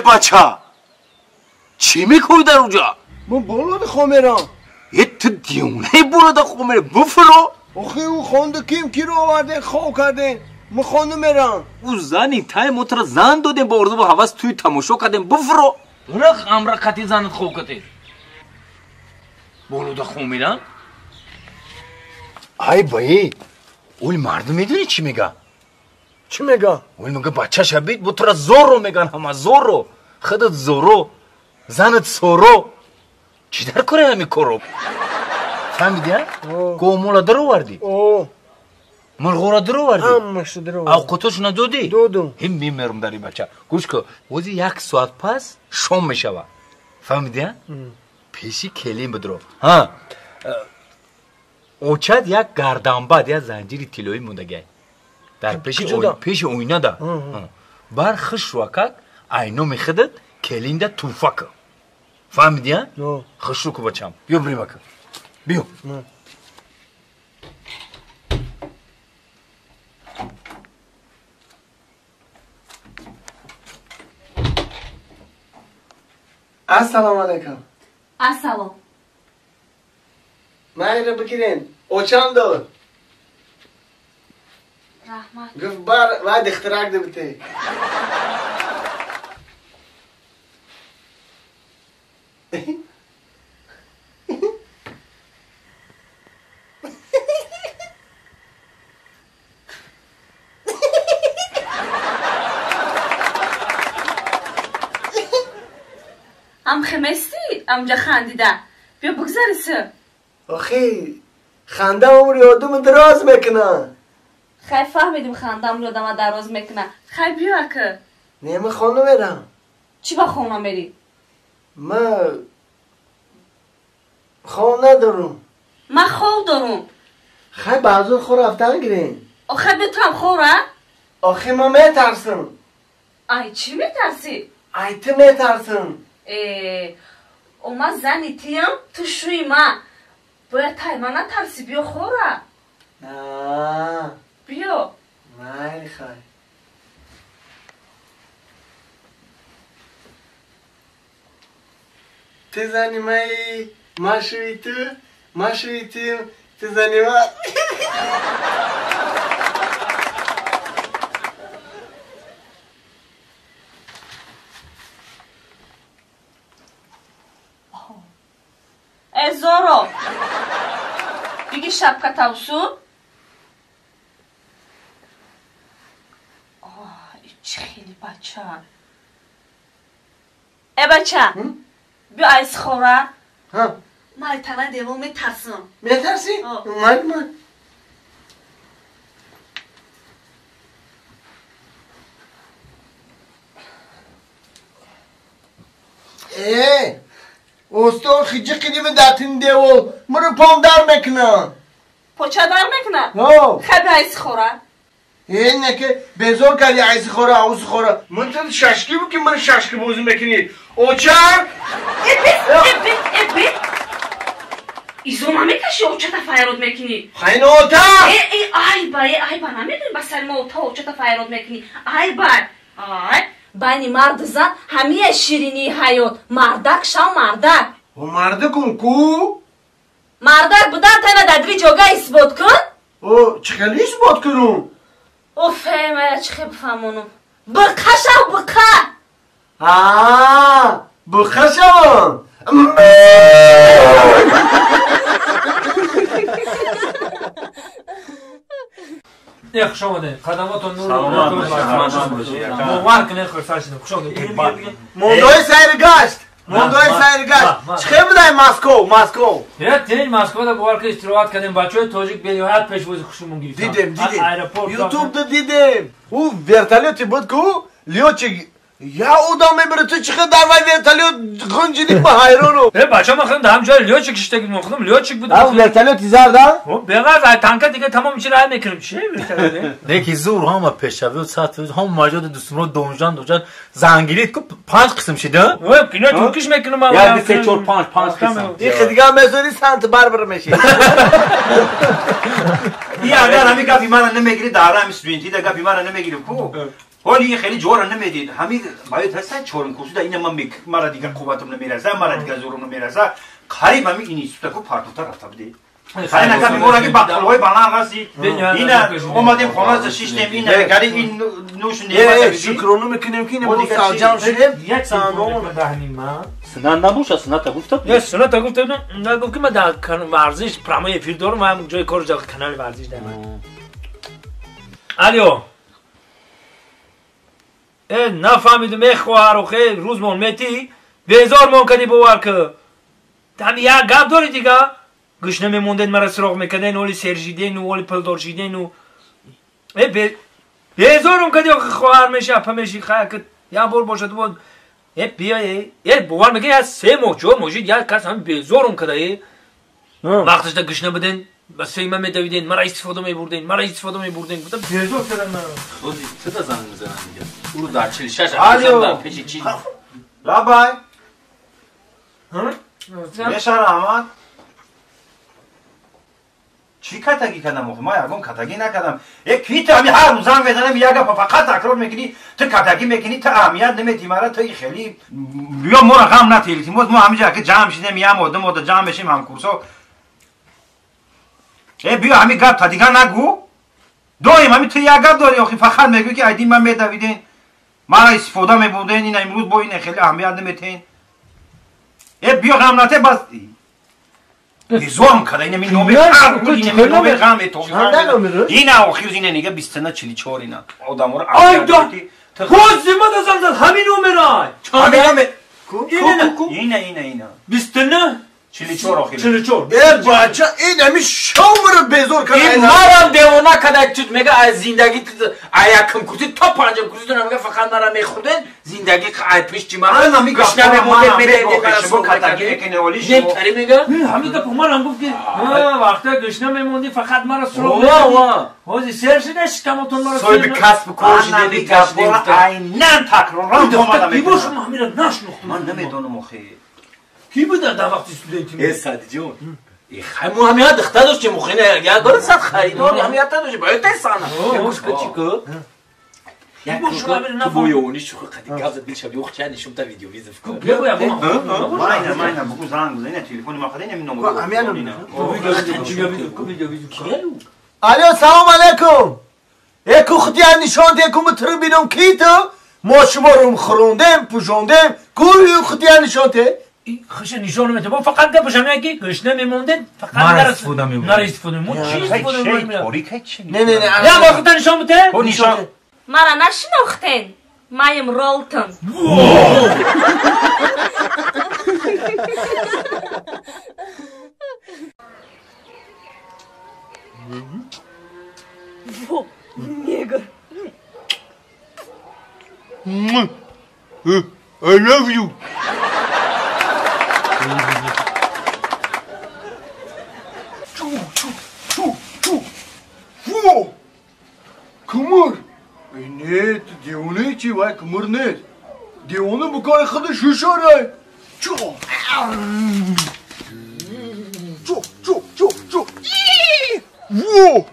بچه چی میکنی در اونجا؟ من بلاد خامرم یه تو دیونه بلاد خامره بفرو آخه او خانده کی رو آورده خواه کرده من خانده میرم او زنی تای موتر زن دادیم با ارزو با حواس توی تماشا کردیم بفرو رخ امرا قطی زنت خواه کتی بلاد خامرم ای بایی اول مردم میدونی چی میگه؟ چی میگه؟ اول میگه بچه شبید بو تو را زورو میگن همه زورو خودت زورو زنت سورو چی در کره همی کرو؟ فهمیدی ها؟ گومولا درو وردی مرغورا درو وردی همش درو وردی اوقاتش ندادی؟ دادم هم میمیرم داری بچه گوش که وزی یک ساعت پس شام میشوه فهمیدی ها؟ پیشی کلیم بدرو ها اوچد یک گردنباد یا زنجیری تیلوی موندگه در پیش اوینا ده بر خش وکت اینو میخدد کلینده توفک فهمیدی ها؟ خش رو که بچم بیو بریم اکر بیو السلام علیکم السلام من رو بگیرین اوچان دار رحمت گفت بار وعد اختراق ده بته ام خمستی امجا خندیده بیا بگذارسه آخه خنده عمر یادم دراز میکنه خیلی فهمیدیم خندم یادم دراز میکنه خیلی بیا که نه من خانه میرم چی با خونه میری؟ من خانه دارم من خواب دارم خیلی بعضا خور رفتن گیرین آخه بتونم خوره؟ آخه من میترسم ای چی میترسی؟ ای تو میترسم اوما زنی تیم تو شوی من باید تای من نترسی بیا خوره نه بیا نه خیلی تو زنی من شوی تو من شوی تو زنی من زورو بگی شبکه توسو چه خیلی بچه بچه بیا ایس خوره من تنه دیمون میترسم میترسی؟ من اوستا خیجی قدیم داتین دیو مرو پام در میکنه پوچه در میکنه؟ خیلی ایس خوره اینه که بزرگ کردی ایس خوره اوز خوره من تو ششکی بود که من ششکی بوزی میکنی اوچر ابی ایزو نمیکشی اوچه تا فیرود میکنی خیلی اوتا ای با نمیدونی با سلم اوتا اوچه تا فیرود میکنی بانی مرد زن همیه شیرینی حیات مردک شو مردک و مردکم کو؟ مردک بودن تایمه دادوی جوگه اثبات کن؟ چخلی اثبات کنم؟ فهمه چه خیلی بفهمونم بقه شو بقه بقه شو نه خوش آمده خدماتون نور موار کنه خوش فرشیدم خوش آمده موندوی سیرگشت چه بودای ماسکو یه تین ماسکو دا بوار که استراحت کردیم بچه تاجیک بیلیوهت پیشوازی خوشمون گرفتن دیدم یوتیوب دا دیدم او ورتالیوتی بود که لیوچی یا او دامه بره تو چخه در وی ورتالیوت غنجیدی با حیرانو بچه ما خودم هم جای لیوچیک اشتگی مخدم لیوچیک بود او ورتالیوتی زرده؟ بغیر تانکه دیگه تمام میشه راه میکنیم چیه ورتالیوتی؟ دیگه زور هم پیشوی و ساعت هم ماجد دوستم دومجان زنگیری که 5 قسم شده اوه کینا ترکیش میکنم ما یا 3 4 5 قسم دیگه دیگه مزوری سنت بربر میشه این اگر همی گفی من نمیگیری داره همی سوینتی ده گفی من نمیگیری کو ولی این خیلی جور نمیدید همین باید هستن چورم کوسیده این من مرا دیگه قوتم نمیرسه مرا دیگه زورم نمیرسه قریب همین این ایستو کو پارتوتا رفته بودی خیلی نکم میمونه که بطلوهای بلند رسی اینه اومدیم خونه شیشتیم اینه گری این نوش نیمه شکرانو میکنیم که نمو سرجم شدیم یک سنان بهنیم من سنان نبوشه سنان تا گفته نه سنان تا گفته نگفت که من در ورزش پرامای افیر دارم و هم جای کار جا کانال ورزش دارم الیو نفهمیدم ای خواهر و خیلی روز مولمتی بیزار ممکنی بوار که دمی یک گپ داری دیگه گشنه میموندن مرا سراغ میکردن ولی سرجیدن و ولی پلدار جیدن و بیزارم کردی که خواهر میشه پمیشی خواهر که یا بار باشد بود بیایی بوار میگه یا 3 ماه 4 ماه یا کس هم بیزارم کرده وقتش تا گشنه بدن بس فیمه میدویدن مرا استفاده میبردن گفتم بیزار کردن مرا خودی چه تا زنگ میزنن دیگه او در 46 آلیو پیشی چی لابای ها میشار احمد چی کتگی کردم ما یکم کتگی نکردم یک کیت همی هر روز زنگ بزنم یک فقط تکرار میکنی تو کتگی میکنی تو اهمیت نمیدی مرا تو خیلی بیا ما را غم نتیلیم ما همینجا که جمع شدیم یه مدت جمع بشیم هم کورسو بیا همین گپ تا دیگه نگو دایم همین تو یک گپ داری آخی فقط میگو که ایدین من میدویدین مرا استفاده میبودین این امروز با این خیلی اهمیت نمیتین بیا غم نته بس زورم کرده اینه می نوبه غم اینه آخیر اینه نیگه 24 اینه آدم رو آیدا خوز ما دازم زد همین نمرای اینه 24 آخیر 44 بچه این همی شوم رو بیزور کرده این مرم دیوانه کده چود میگه از زندگی ایکم کسی تا 5 کسی دونه میگه فقط مرا میخودن زندگی ای پیش چی مرا گشنه به مدل میده مرا سو کتگی میکنه ولیش نمیتاری میگه همین که پومار هم گفت که وقتا گشنه میموندی فقط مرا سراغ وا حاجی سر شده شکمتون مرا سوی به کسب کارش دیدی کسب اینن تکرارم اومدم بیبوش ما همین را نشناختم من نمیدونم آخی کی بود در وقتی استودنتی سادی جون همون همیت دخته داشت که مخینه یا داره صد خریدار همیت داشت باید تایسانه یکوش کچیکو تو بویونی شوخ قدی گازت بیلشم یوخ چه نشون تا ویدیو ویزف کن بگو یا ماینه بگو زنگ بزنه تلفن ما خدای نمیدونم الو سلام علیکم یکو خدیان نشان دیگه متر بینم کی تو ما شما رو خروندم پوشوندم کوی خدیان نشان ته خش نشون میده با فقط گپش هم یکی گشنه میموندن فقط نرا استفاده میمون چی استفاده میمون نه یا با خودت نشون بده نشان مرا نشناختن مایم رولتن Негр. I love you. Во! Кумар! Нет, девуны чивай, кумар нет. Девуны букай хады шишарай. Чо! Чо! Во!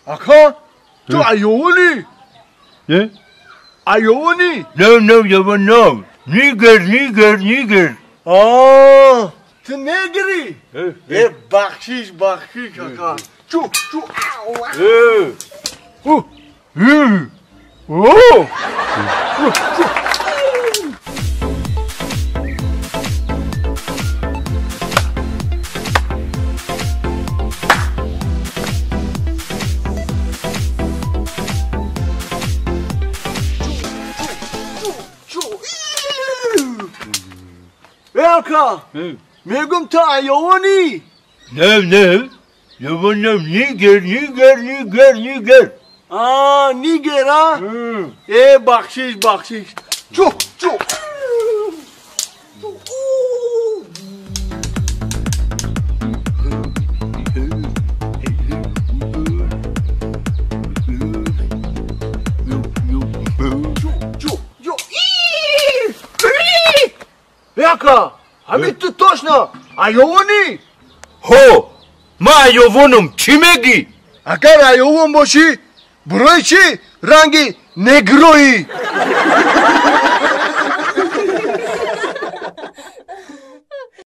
Ака, tu ayoni? Ne? Ayoni? No, yavan no. Niger. Aa, tu negri? Bakshish aka. Çu. Oh. Aka, megum ta ayoni? No. Yavan no. Niger. Aa, Niger ha? Bakshish. Çu. Aka, hamit tu точно ayoni? Ho! Ma ayovonum. Çi megi? Agar ayovon boshi, burayı rangi نگروی